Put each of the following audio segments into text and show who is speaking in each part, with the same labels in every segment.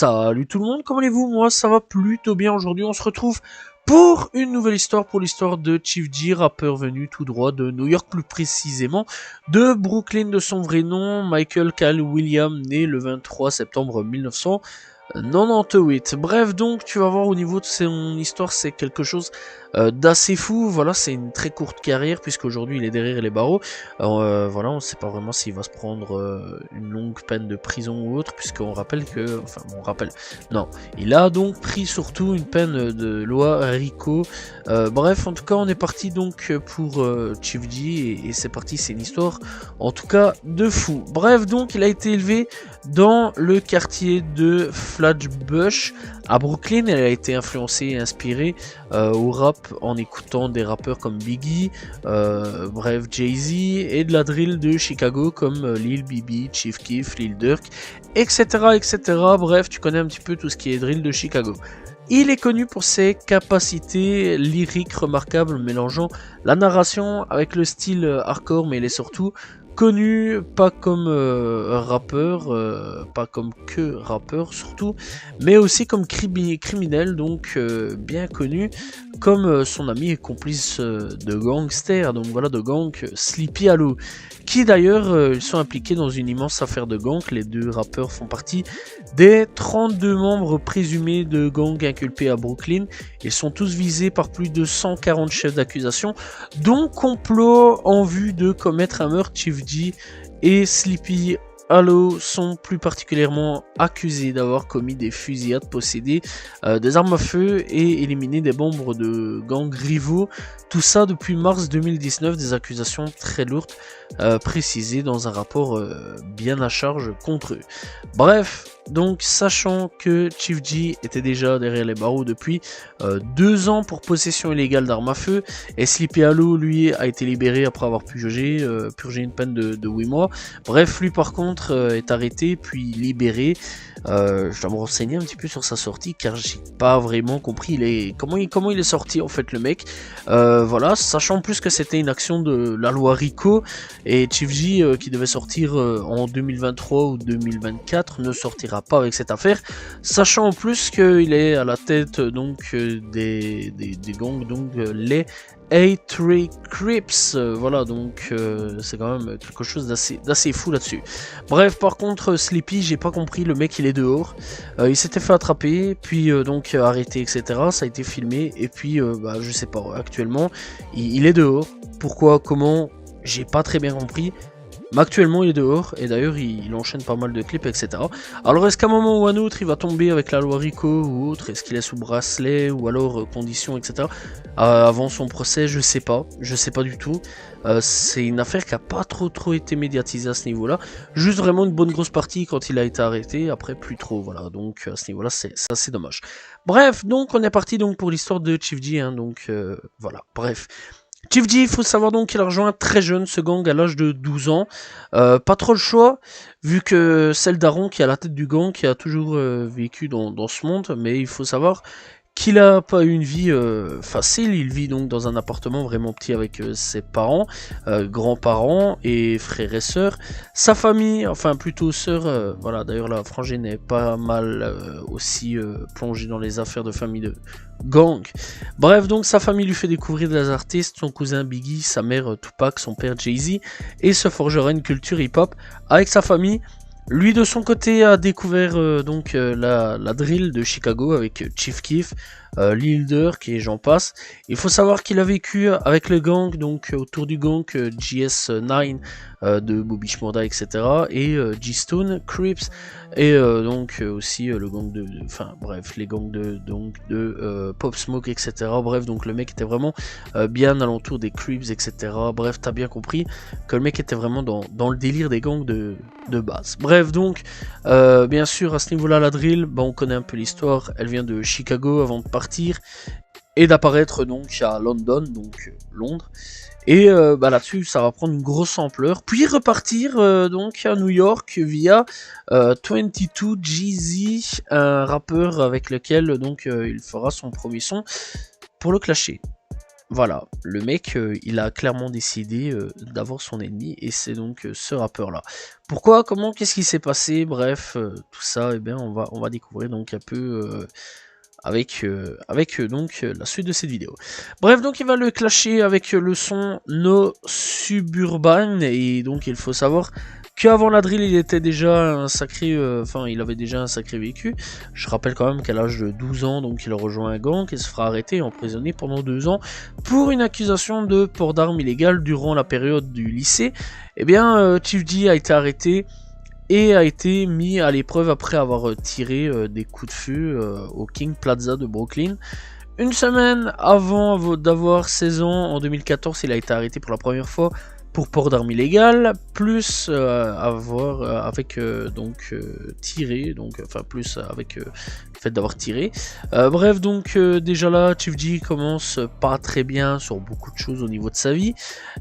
Speaker 1: Salut tout le monde, comment allez-vous? Moi ça va plutôt bien. Aujourd'hui on se retrouve pour une nouvelle histoire, pour l'histoire de Chief G, rappeur venu tout droit de New York, plus précisément de Brooklyn, de son vrai nom, Michael Kyle William, né le 23 septembre 1998. Bref, donc tu vas voir au niveau de son histoire, c'est quelque chose d'assez fou. Voilà, c'est une très courte carrière puisqu'aujourd'hui il est derrière les barreaux. Voilà, on ne sait pas vraiment s'il va se prendre une longue peine de prison ou autre, puisqu'on rappelle que, enfin on rappelle, non, il a donc pris surtout une peine de loi RICO. Bref, en tout cas on est parti donc pour Chief G et c'est parti, c'est une histoire en tout cas de fou. Bref, donc il a été élevé dans le quartier de Flatbush à Brooklyn. Elle a été influencée et inspirée au rap en écoutant des rappeurs comme Biggie, bref Jay-Z, et de la drill de Chicago comme Lil Bibi, Chief Keef, Lil Durk, etc., etc. Bref, tu connais un petit peu tout ce qui est drill de Chicago. Il est connu pour ses capacités lyriques remarquables, mélangeant la narration avec le style hardcore, mais il est surtout connu pas comme rappeur, pas comme que rappeur surtout, mais aussi comme criminel, donc bien connu comme son ami et complice de gangster, donc voilà, de gang, Sleepy Hallow, qui d'ailleurs ils sont impliqués dans une immense affaire de gang. Les deux rappeurs font partie des 32 membres présumés de gang inculpés à Brooklyn. Ils sont tous visés par plus de 140 chefs d'accusation, dont complot en vue de commettre un meurtre. Chief G et Sleepy Hallow sont plus particulièrement accusés d'avoir commis des fusillades, possédé des armes à feu et éliminé des membres de gangs rivaux. Tout ça depuis mars 2019, des accusations très lourdes précisées dans un rapport bien à charge contre eux. Bref, donc sachant que Chief G était déjà derrière les barreaux depuis 2 ans pour possession illégale d'armes à feu, et Sleepy Hallow lui a été libéré après avoir purgé une peine de 8 mois. Bref, lui par contre est arrêté puis libéré. Je dois me renseigner un petit peu sur sa sortie car j'ai pas vraiment compris comment il est sorti en fait le mec. Voilà, sachant en plus que c'était une action de la loi RICO et Chief G qui devait sortir en 2023 ou 2024 ne sortira pas avec cette affaire, sachant en plus qu'il est à la tête donc des gangs, donc les A3 Crips, voilà, donc c'est quand même quelque chose d'assez fou là-dessus. Bref, par contre, Sleepy, j'ai pas compris, le mec il est dehors, il s'était fait attraper, puis donc arrêté, etc. Ça a été filmé, et puis bah, je sais pas, actuellement, il est dehors. Pourquoi, comment, j'ai pas très bien compris. Mais actuellement il est dehors, et d'ailleurs il enchaîne pas mal de clips, etc. Alors est-ce qu'à un moment ou à un autre il va tomber avec la loi RICO ou autre? Est-ce qu'il est sous bracelet ou alors conditions, etc. Avant son procès, je sais pas du tout. C'est une affaire qui a pas trop été médiatisée à ce niveau-là. Juste vraiment une bonne grosse partie quand il a été arrêté, après plus trop, voilà. Donc à ce niveau-là c'est assez dommage. Bref, donc on est parti donc pour l'histoire de Chief G, hein, donc voilà, bref. Chief G, il faut savoir donc qu'il a rejoint très jeune ce gang à l'âge de 12 ans. Pas trop le choix, vu que c'est le daron qui est à la tête du gang, qui a toujours vécu dans ce monde, mais il faut savoir qu'il a pas eu une vie facile. Il vit donc dans un appartement vraiment petit avec ses parents, grands-parents et frères et sœurs. Sa famille, enfin plutôt sœurs, voilà, d'ailleurs la frangine est pas mal aussi plongée dans les affaires de famille de gang. Bref, donc sa famille lui fait découvrir des artistes, son cousin Biggie, sa mère Tupac, son père Jay-Z, et se forgera une culture hip-hop avec sa famille. Lui de son côté a découvert la drill de Chicago avec Chief Keef, Lil Durk et j'en passe. Il faut savoir qu'il a vécu avec le gang, donc autour du gang GS9 de Bobby Shmurda, etc. et G-Stone, Crips, et donc aussi le gang enfin bref, les gangs de Pop Smoke, etc. Bref, donc le mec était vraiment bien alentour des Crips, etc. Bref, t'as bien compris que le mec était vraiment dans le délire des gangs de base. Bref, donc bien sûr à ce niveau-là, la drill, bah, on connaît un peu l'histoire. Elle vient de Chicago avant de partir et d'apparaître donc à London, donc Londres. Et bah, là-dessus, ça va prendre une grosse ampleur. Puis repartir donc à New York via 22 Jeezy, un rappeur avec lequel donc il fera son premier son pour le clasher. voilà, le mec, il a clairement décidé d'avoir son ennemi, et c'est donc ce rappeur-là. Pourquoi, comment, qu'est-ce qui s'est passé, bref, tout ça, eh bien, on va découvrir donc un peu avec donc la suite de cette vidéo. Bref, donc il va le clasher avec le son No Suburban, et donc il faut savoir qu'avant la drill, il était déjà un sacré, il avait déjà un sacré vécu. Je rappelle quand même qu'à l'âge de 12 ans, donc il rejoint un gang et se fera arrêter et emprisonner pendant 2 ans pour une accusation de port d'armes illégales durant la période du lycée. Eh bien, Chief D a été arrêté et a été mis à l'épreuve après avoir tiré des coups de feu au King Plaza de Brooklyn. Une semaine avant d'avoir 16 ans, en 2014, il a été arrêté pour la première fois pour port d'armes illégales, plus tiré, plus avec le fait d'avoir tiré. Bref, donc déjà là, Chief D commence pas très bien sur beaucoup de choses au niveau de sa vie,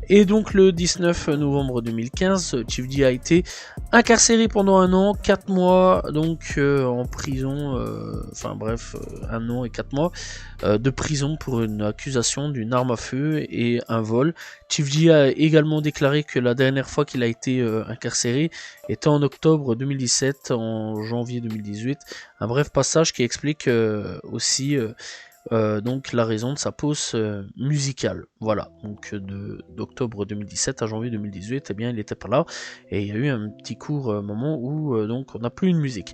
Speaker 1: et donc le 19 novembre 2015, Chief D a été incarcéré pendant 1 an, 4 mois, donc en prison, 1 an et 4 mois de prison pour une accusation d'une arme à feu et un vol. Chief D a également déclaré que la dernière fois qu'il a été incarcéré était en octobre 2017, en janvier 2018. Un bref passage qui explique aussi donc la raison de sa pause musicale. Voilà, donc d'octobre 2017 à janvier 2018, eh bien il était pas là, et il y a eu un petit court moment où donc on n'a plus une musique.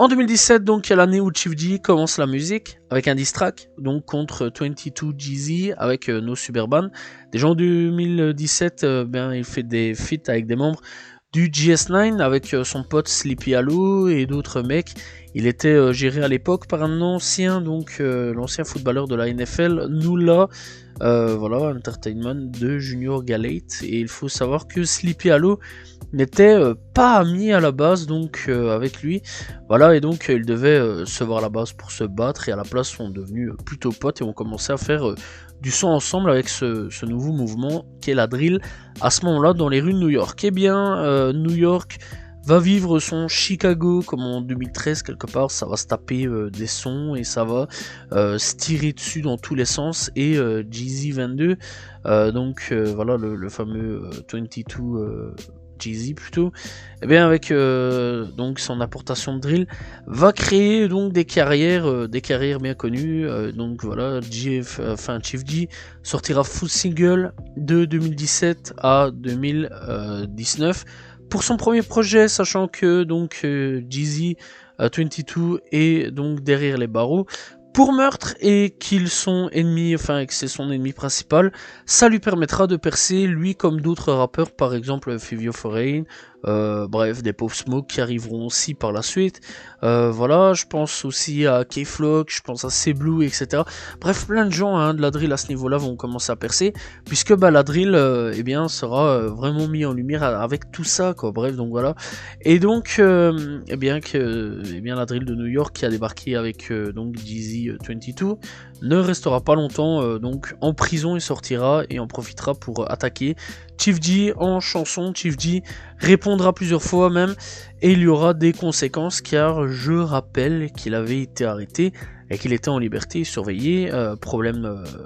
Speaker 1: En 2017, donc, il y a l'année où Chief D commence la musique avec un diss track, donc contre 22 Jeezy avec No Suburban. Déjà en 2017, il fait des feats avec des membres du GS9 avec son pote Sleepy Hallow et d'autres mecs. Il était géré à l'époque par un ancien, l'ancien footballeur de la NFL, Nula Entertainment de Junior Galate. Et il faut savoir que Sleepy Hallow n'était pas ami à la base avec lui, voilà, et donc ils devaient se voir à la base pour se battre, et à la place sont devenus plutôt potes et ont commencé à faire du son ensemble avec ce nouveau mouvement qui est la drill à ce moment là dans les rues de New York. Eh bien New York va vivre son Chicago comme en 2013 quelque part, ça va se taper des sons et ça va se tirer dessus dans tous les sens, et Jeezy 22 le fameux 22 Jeezy plutôt, et bien avec donc son apportation de drill va créer donc des carrières bien connues. Chief D sortira full single de 2017 à 2019 pour son premier projet, sachant que donc Jeezy 22 est donc derrière les barreaux pour meurtre et qu'ils sont ennemis, que c'est son ennemi principal. Ça lui permettra de percer, lui comme d'autres rappeurs, par exemple Fivio Foreign, des Pop Smoke qui arriveront aussi par la suite. Je pense aussi à K-Flock, je pense à C-Blue, etc. Bref, plein de gens de la drill à ce niveau-là vont commencer à percer, puisque la drill sera vraiment mis en lumière avec tout ça, quoi. Bref, donc voilà. Et donc, la drill de New York qui a débarqué avec Jeezy 22 ne restera pas longtemps en prison. Il sortira et en profitera pour attaquer Chief D en chanson. Chief D répondra plusieurs fois même, et il y aura des conséquences, car je rappelle qu'il avait été arrêté et qu'il était en liberté surveillé.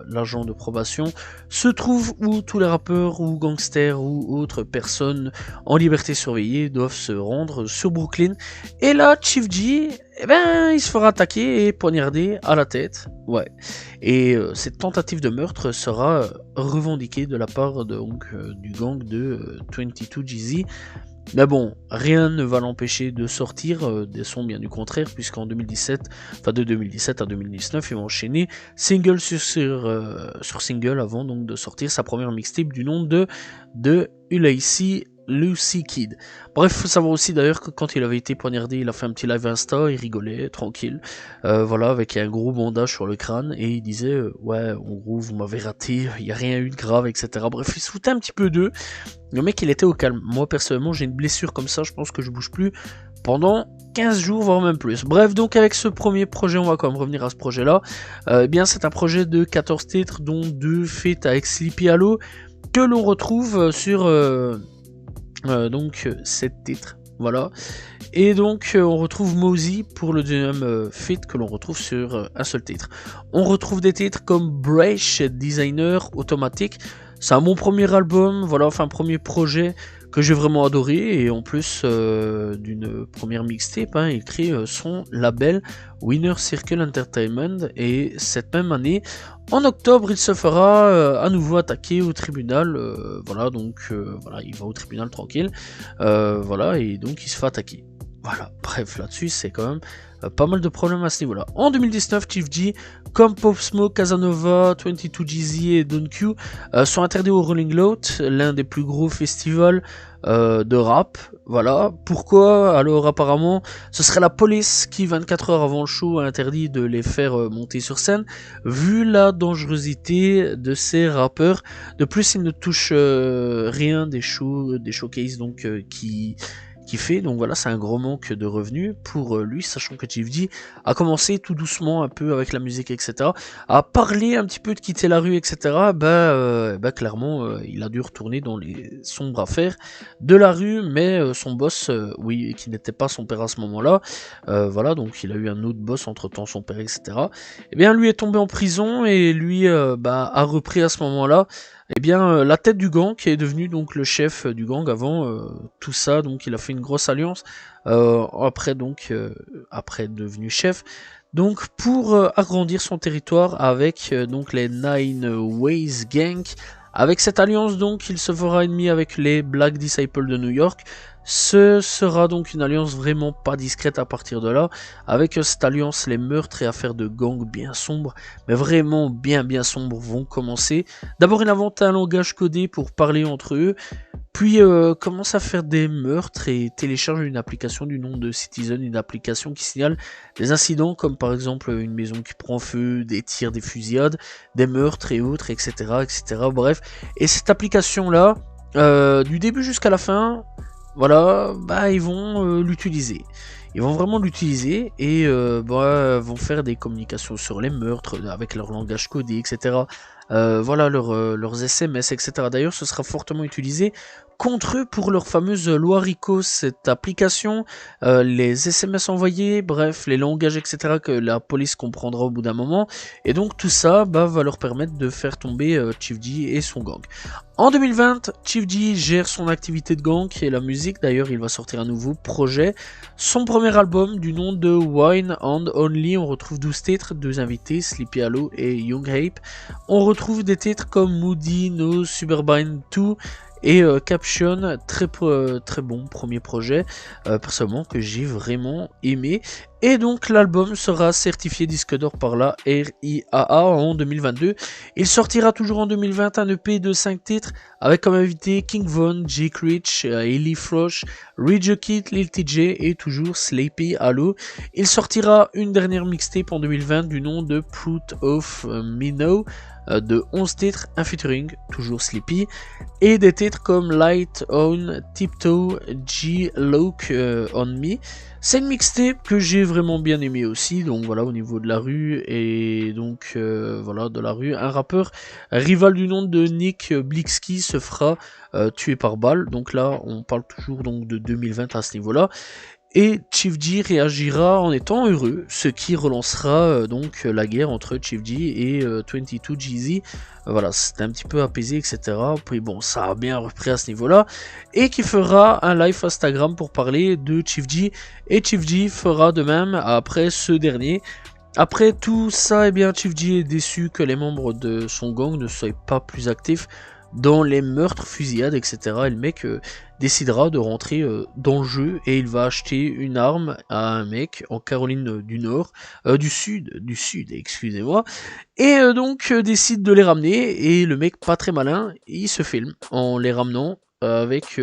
Speaker 1: L'agent de probation se trouve où tous les rappeurs ou gangsters ou autres personnes en liberté surveillée doivent se rendre, sur Brooklyn. Et là, Chief D, il se fera attaquer et poignarder à la tête. Ouais. Et cette tentative de meurtre sera revendiquée de la part du gang de 22 Jeezy. Mais bon, rien ne va l'empêcher de sortir des sons, bien du contraire, puisqu'en 2017 à 2019, il va enchaîner single sur single avant donc de sortir sa première mixtape du nom de Ulacy Lucy Kid. Bref, faut savoir aussi d'ailleurs que quand il avait été poignardé, il a fait un petit live Insta, il rigolait, tranquille, avec un gros bandage sur le crâne, et il disait ouais, en gros, vous m'avez raté, il n'y a rien eu de grave, etc. Bref, il se foutait un petit peu d'eux. Le mec, il était au calme. Moi, personnellement, j'ai une blessure comme ça, je pense que je bouge plus pendant 15 jours, voire même plus. Bref, donc avec ce premier projet, on va quand même revenir à ce projet-là. C'est un projet de 14 titres, dont 2 feats avec Sleepy Hallow, que l'on retrouve sur 7 titres. Voilà. Et donc on retrouve Mosey pour le deuxième feat que l'on retrouve sur un seul titre. On retrouve des titres comme Brash, Designer, Automatic. C'est un bon premier album, voilà, enfin premier projet que j'ai vraiment adoré, et en plus d'une première mixtape, hein, il crée son label Winner Circle Entertainment, et cette même année, en octobre, il se fera à nouveau attaquer au tribunal, voilà, donc voilà, il va au tribunal tranquille, voilà, et donc il se fait attaquer. Voilà, bref, là-dessus, c'est quand même pas mal de problèmes à ce niveau-là. En 2019, Chief G, comme Pop Smoke, Casanova, 22 Jeezy et Don Q sont interdits au Rolling Loud, l'un des plus gros festivals de rap. Voilà. Pourquoi? Alors apparemment, ce serait la police qui, 24 heures avant le show, a interdit de les faire monter sur scène, vu la dangerosité de ces rappeurs. De plus, ils ne touchent rien des showcases donc qui fait, donc voilà, c'est un gros manque de revenus pour lui, sachant que Chief D a commencé tout doucement un peu avec la musique, etc., à parler un petit peu de quitter la rue, etc., clairement, il a dû retourner dans les sombres affaires de la rue, mais son boss, oui, qui n'était pas son père à ce moment-là, voilà, donc il a eu un autre boss entre-temps, son père, etc., et bien, lui est tombé en prison, et lui, a repris à ce moment-là, eh bien, la tête du gang, qui est devenu donc le chef du gang avant tout ça, donc il a fait une grosse alliance après devenu chef, donc pour agrandir son territoire avec donc les Nine Ways Gang. Avec cette alliance, donc, il se fera ennemi avec les Black Disciples de New York. Ce sera donc une alliance vraiment pas discrète à partir de là. Avec cette alliance, les meurtres et affaires de gang bien sombres, mais vraiment bien sombres, vont commencer. D'abord, il invente un langage codé pour parler entre eux, puis commence à faire des meurtres et télécharge une application du nom de Citizen, une application qui signale des incidents comme par exemple une maison qui prend feu, des tirs, des fusillades, des meurtres et autres, etc. etc. Bref, et cette application-là, du début jusqu'à la fin, voilà, ils vont l'utiliser. Ils vont vraiment l'utiliser et vont faire des communications sur les meurtres avec leur langage codé, etc. Voilà, leurs SMS, etc. D'ailleurs, ce sera fortement utilisé contre eux pour leur fameuse loi RICO, cette application, les SMS envoyés, bref, les langages, etc. que la police comprendra au bout d'un moment. Et donc tout ça va leur permettre de faire tomber Chief D et son gang. En 2020, Chief D gère son activité de gang et la musique. D'ailleurs, il va sortir un nouveau projet. Son premier album du nom de Wine and Only, on retrouve 12 titres, 2 invités, Sleepy Hollow et Young Ape. On retrouve des titres comme Moody, No, Suburban 2 et Caption, très bon premier projet, personnellement que j'ai vraiment aimé. Et donc l'album sera certifié disque d'or par la RIAA en 2022. Il sortira toujours en 2020 un EP de 5 titres avec comme invité King Von, Jake Rich, Ellie Frosh, Ridge Kid, Lil TJ et toujours Sleepy Hollow. Il sortira une dernière mixtape en 2020 du nom de Fruit of Minnow, de 11 titres, un featuring, toujours Sleepy, et des titres comme Light On, Tiptoe, G-Loke On Me. C'est une mixtape que j'ai vraiment bien aimé aussi, donc voilà, au niveau de la rue, et donc voilà, de la rue, un rappeur rival du nom de Nick Blixky se fera tuer par balle, donc là on parle toujours donc de 2020 à ce niveau-là. Et Chief D réagira en étant heureux, ce qui relancera donc la guerre entre Chief D et 22 Jeezy. Voilà, c'était un petit peu apaisé, etc. Puis bon, ça a bien repris à ce niveau-là. Et qui fera un live Instagram pour parler de Chief D. Et Chief D fera de même après ce dernier. Après tout ça, eh bien, Chief D est déçu que les membres de son gang ne soient pas plus actifs dans les meurtres, fusillades, etc. Et le mec décidera de rentrer dans le jeu et il va acheter une arme à un mec en Caroline du Nord, du Sud, excusez-moi, et donc décide de les ramener, et le mec pas très malin, il se filme en les ramenant avec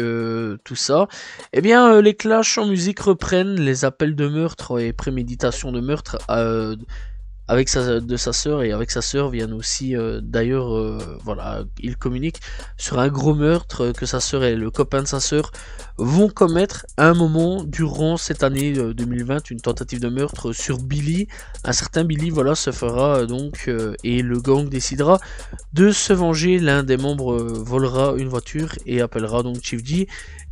Speaker 1: tout ça. Eh bien, les clashs en musique reprennent, les appels de meurtre et préméditation de meurtre de sa sœur, et avec sa sœur viennent aussi d'ailleurs voilà, il communique sur un gros meurtre que sa sœur et le copain de sa sœur vont commettre à un moment durant cette année 2020, une tentative de meurtre sur Billy. Un certain Billy, voilà, se fera et le gang décidera de se venger. L'un des membres volera une voiture et appellera donc Chief D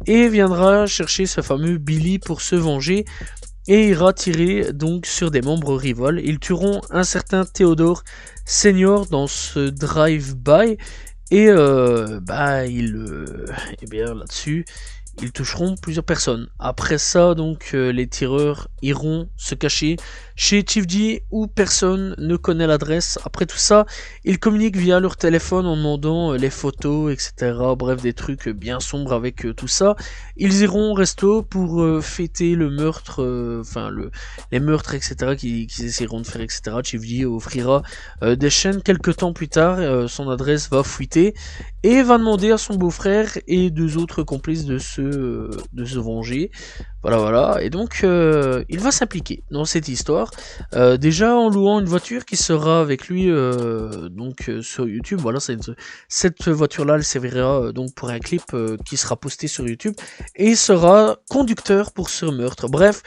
Speaker 1: et viendra chercher ce fameux Billy pour se venger et ira tirer donc sur des membres rivales. Ils tueront un certain Theodore Senior dans ce drive-by et et bien là-dessus ils toucheront plusieurs personnes. Après ça, donc, les tireurs iront se cacher chez Chief D où personne ne connaît l'adresse. Après tout ça, ils communiquent via leur téléphone en demandant les photos, etc. Bref, des trucs bien sombres avec tout ça. Ils iront au resto pour fêter le meurtre, les meurtres, etc. qu'ils essaieront de faire, etc. Chief D offrira des chaînes quelques temps plus tard. Son adresse va fuiter et va demander à son beau-frère et deux autres complices de se venger. Voilà. Et donc, il va s'impliquer dans cette histoire. Déjà en louant une voiture qui sera avec lui sur YouTube. Voilà, cette voiture-là, elle servira donc pour un clip qui sera posté sur YouTube et sera conducteur pour ce meurtre. Bref,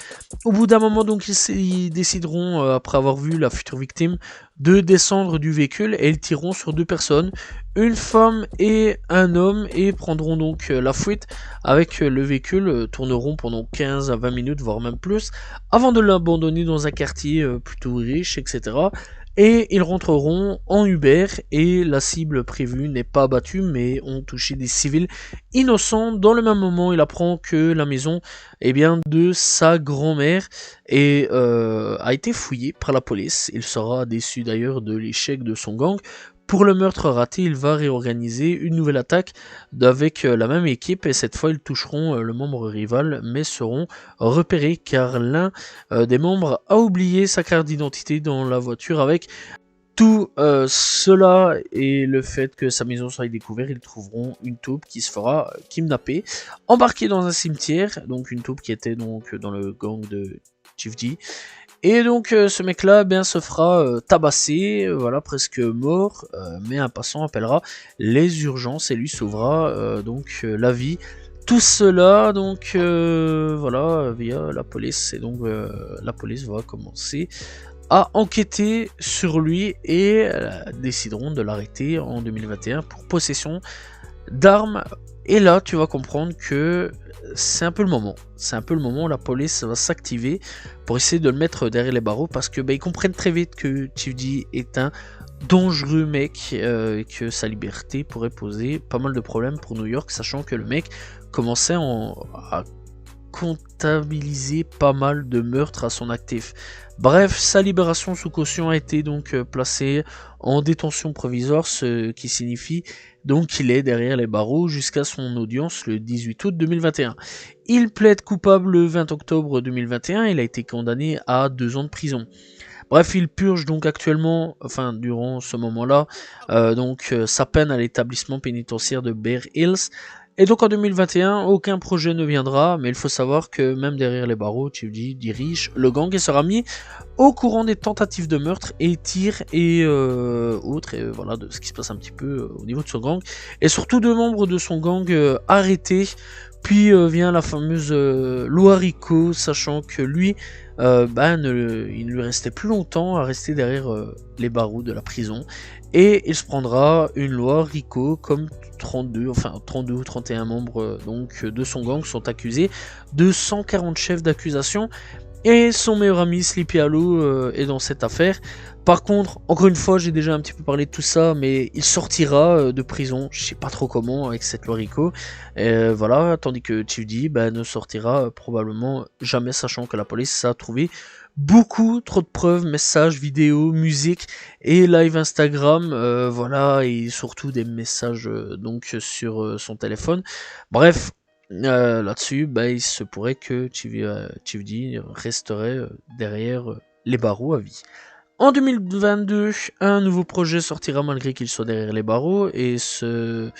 Speaker 1: au bout d'un moment, donc, ils décideront, après avoir vu la future victime, de descendre du véhicule et ils tireront sur deux personnes, une femme et un homme, et prendront donc la fuite avec le véhicule, tourneront pendant 15 à 20 minutes, voire même plus, avant de l'abandonner dans un quartier plutôt riche, etc. Et ils rentreront en Uber et la cible prévue n'est pas abattue mais ont touché des civils innocents. Dans le même moment, il apprend que la maison de sa grand-mère a été fouillée par la police. Il sera déçu d'ailleurs de l'échec de son gang. Pour le meurtre raté, il va réorganiser une nouvelle attaque avec la même équipe et cette fois ils toucheront le membre rival mais seront repérés car l'un des membres a oublié sa carte d'identité dans la voiture. Avec tout cela et le fait que sa maison soit découverte, ils trouveront une taupe qui se fera kidnapper, embarquée dans un cimetière, donc une taupe qui était donc dans le gang de Chief D. Et donc ce mec là se fera tabasser, voilà, presque mort, mais un passant appellera les urgences et lui sauvera la vie. Tout cela donc voilà via la police, et donc la police va commencer à enquêter sur lui et décideront de l'arrêter en 2021 pour possession d'armes. Et là tu vas comprendre que c'est un peu le moment. C'est un peu le moment où la police va s'activer pour essayer de le mettre derrière les barreaux parce que ils comprennent très vite que Chief D est un dangereux mec et que sa liberté pourrait poser pas mal de problèmes pour New York, sachant que le mec commençait à comptabiliser pas mal de meurtres à son actif. Bref, sa libération sous caution a été donc placée en détention provisoire, ce qui signifie donc qu'il est derrière les barreaux jusqu'à son audience le 18 août 2021. Il plaide coupable le 20 octobre 2021, il a été condamné à 2 ans de prison. Bref, il purge donc actuellement, durant ce moment-là, sa peine à l'établissement pénitentiaire de Bear Hills. Et donc en 2021, aucun projet ne viendra, mais il faut savoir que même derrière les barreaux, Chief D dirige le gang et sera mis au courant des tentatives de meurtre et tirs et autres, et voilà, de ce qui se passe un petit peu au niveau de son gang. Et surtout 2 membres de son gang arrêtés. Puis vient la fameuse loi Rico, sachant que lui, il ne lui restait plus longtemps à rester derrière les barreaux de la prison. Et il se prendra une loi Rico comme 32 ou 31 membres de son gang sont accusés de 140 chefs d'accusation. Et son meilleur ami Sleepy Hollow est dans cette affaire. Par contre, encore une fois, j'ai déjà un petit peu parlé de tout ça, mais il sortira de prison, je sais pas trop comment, avec cette loi Rico. Voilà, tandis que Chief D ne sortira probablement jamais, sachant que la police a trouvé beaucoup trop de preuves, messages, vidéos, musique et live Instagram, voilà, et surtout des messages sur son téléphone. Bref, là-dessus, il se pourrait que Chief D resterait derrière les barreaux à vie. En 2022, un nouveau projet sortira malgré qu'il soit derrière les barreaux, et ce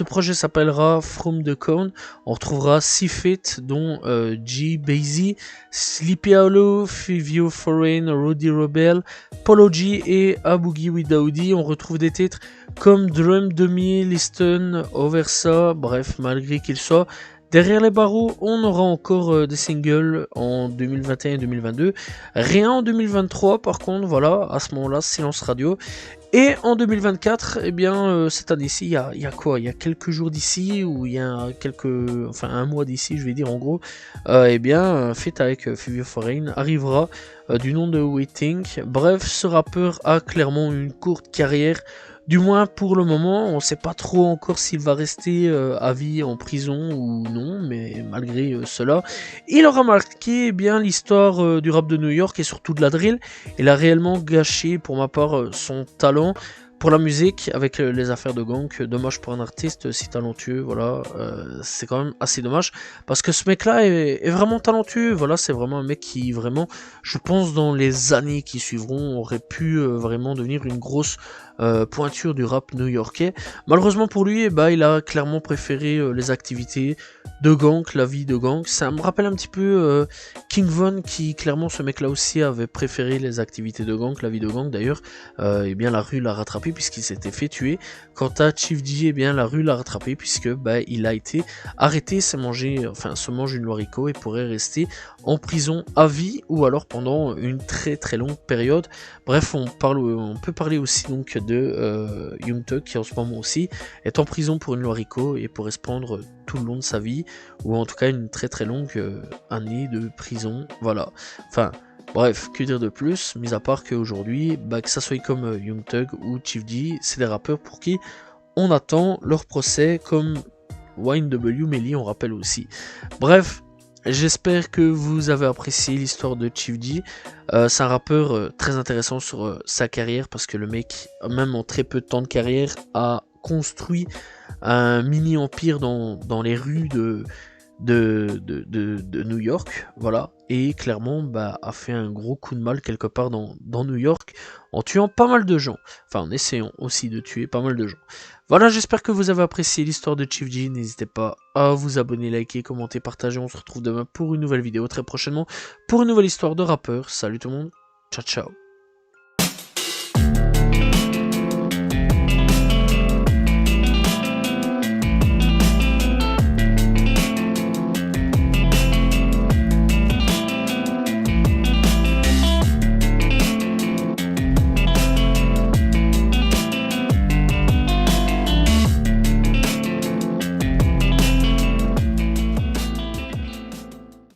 Speaker 1: projet s'appellera From the Cone. On retrouvera 6 feats dont G, Basie, Sleepy Hollow, Fivio Foreign, Roddy Rebel, Polo G et A Boogie with Audi. On retrouve des titres comme Drum Demi, Listen, Oversa, bref, malgré qu'il soit derrière les barreaux, on aura encore des singles en 2021 et 2022. Rien en 2023, par contre, voilà, à ce moment-là, silence radio. Et en 2024, eh bien, cette année-ci, il y a quoi? Il y a quelques jours d'ici, ou il y a enfin un mois d'ici, je vais dire en gros, eh bien, un feat avec Fivio Foreign arrivera du nom de Waiting. Bref, ce rappeur a clairement une courte carrière. Du moins pour le moment, on ne sait pas trop encore s'il va rester à vie en prison ou non, mais malgré cela, il aura marqué eh bien l'histoire du rap de New York et surtout de la drill. Il a réellement gâché pour ma part son talent pour la musique avec les affaires de gang. Dommage pour un artiste si talentueux, voilà, c'est quand même assez dommage parce que ce mec là est vraiment talentueux, voilà, c'est vraiment un mec qui vraiment, je pense dans les années qui suivront, aurait pu vraiment devenir une grosse pointure du rap new-yorkais. Malheureusement pour lui, bah, il a clairement préféré les activités de gang, la vie de gang. Ça me rappelle un petit peu King Von, qui clairement, ce mec là aussi avait préféré les activités de gang, la vie de gang d'ailleurs. Eh bien la rue l'a rattrapé puisqu'il s'était fait tuer. Quant à Chief D, eh bien la rue l'a rattrapé puisque bah, il a été arrêté, se mange une loi RICO et pourrait rester en prison à vie ou alors pendant une très très longue période. Bref, on peut parler aussi donc de Young Thug qui en ce moment aussi est en prison pour une loi RICO et pourrait se prendre tout le long de sa vie, ou en tout cas une très très longue année de prison, voilà. Enfin, bref, que dire de plus, mis à part qu'aujourd'hui, bah, que ça soit comme Young Thug ou Chief D, c'est des rappeurs pour qui on attend leur procès, comme YNW Melly, on rappelle aussi. Bref, j'espère que vous avez apprécié l'histoire de Chief D. C'est un rappeur très intéressant sur sa carrière parce que le mec, même en très peu de temps de carrière, a construit un mini empire dans les rues de New York, voilà, et clairement bah, a fait un gros coup de mal quelque part dans New York en tuant pas mal de gens, enfin en essayant aussi de tuer pas mal de gens. Voilà, j'espère que vous avez apprécié l'histoire de Chief D, n'hésitez pas à vous abonner, liker, commenter, partager, on se retrouve demain pour une nouvelle vidéo très prochainement, pour une nouvelle histoire de rappeur. Salut tout le monde, ciao ciao.